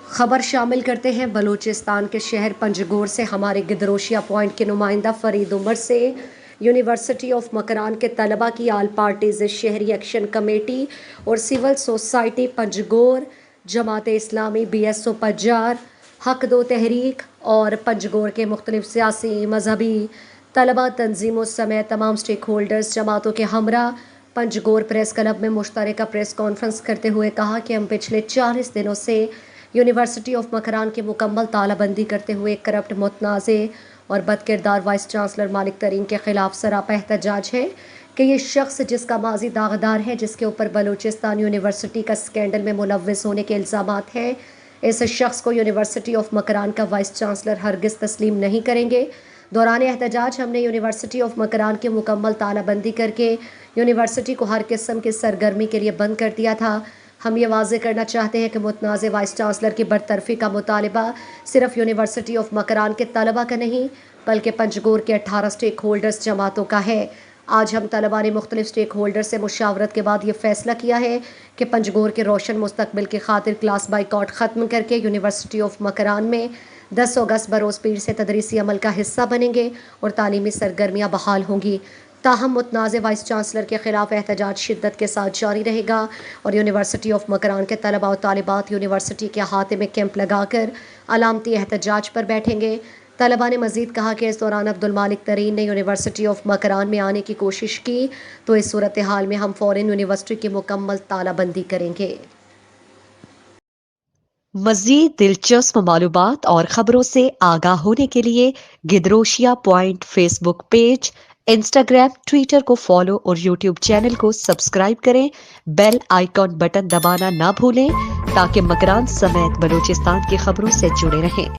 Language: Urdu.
خبر شامل کرتے ہیں بلوچستان کے شہر پنجگور سے ہمارے گدروشیا پوائنٹ کے نمائندہ فرید عمر سے یونیورسٹی آف مکران کے طلباء کی آل پارٹیز شہری ایکشن کمیٹی اور civil society Panjgur, Jamaat Islami BSO پجار، حق دو تحریک اور پنجگور کے مختلف سیاسی، مذہبی، طلباء تنظیموں سمیت تمام سٹیک ہولڈرز جماعتوں کے ہمراہ پنجگور پریس کلب میں مشترکہ پریس کانفرنس کرتے ہوئے کہا کہ ہم پچھلے 40 دنوں سے یونیورسٹی آف مکران کی مکمل تالہ بندی کرتے ہوئے کرپٹ، متنازع اور بد کردار وائس چانسلر مالک ترین کے خلاف سراپا احتجاج ہے کہ یہ شخص جس کا ماضی داغدار ہے، جس کے اوپر بلوچستان یونیورسٹی کا اسکینڈل میں ملوث ہونے کے الزامات ہیں، اس شخص کو یونیورسٹی آف مکران کا وائس چانسلر ہرگز تسلیم نہیں کریں گے۔ دوران احتجاج ہم نے یونیورسٹی آف مکران کی مکمل تالہ بندی کر کے یونیورسٹی کو ہر قسم کی سرگرمی کے لیے بند کر دیا تھا۔ ہم یہ واضح کرنا چاہتے ہیں کہ متنازع وائس چانسلر کی برطرفی کا مطالبہ صرف یونیورسٹی آف مکران کے طلباء کا نہیں بلکہ پنجگور کے 18 سٹیک ہولڈرز جماعتوں کا ہے۔ آج ہم طلباء نے مختلف سٹیک ہولڈر سے مشاورت کے بعد یہ فیصلہ کیا ہے کہ پنجگور کے روشن مستقبل کی خاطر کلاس بائیکاٹ ختم کر کے یونیورسٹی آف مکران میں 10 اگست بروز پیر سے تدریسی عمل کا حصہ بنیں گے اور تعلیمی سرگرمیاں بحال ہوں گی۔ تاہم متنازع وائس چانسلر کے خلاف احتجاج شدت کے ساتھ جاری رہے گا اور یونیورسٹی آف مکران کے طلباء و طالبات یونیورسٹی کے احاطے میں کیمپ لگا کر علامتی احتجاج پر بیٹھیں گے۔ طلباء نے مزید کہا کہ اس دوران عبدالمالک ترین نے یونیورسٹی آف مکران میں آنے کی کوشش کی تو اس صورتحال میں ہم فوراً یونیورسٹی کی مکمل تالہ بندی کریں گے۔ مزید دلچسپ معلومات اور خبروں سے آگاہ ہونے کے لیے Gedrosia point Facebook page, Instagram, Twitter کو فالو اور یوٹیوب چینل کو سبسکرائب کریں۔ بیل آئیکن بٹن دبانا نہ بھولیں تاکہ مکران سمیت بلوچستان کی خبروں سے جڑے رہیں۔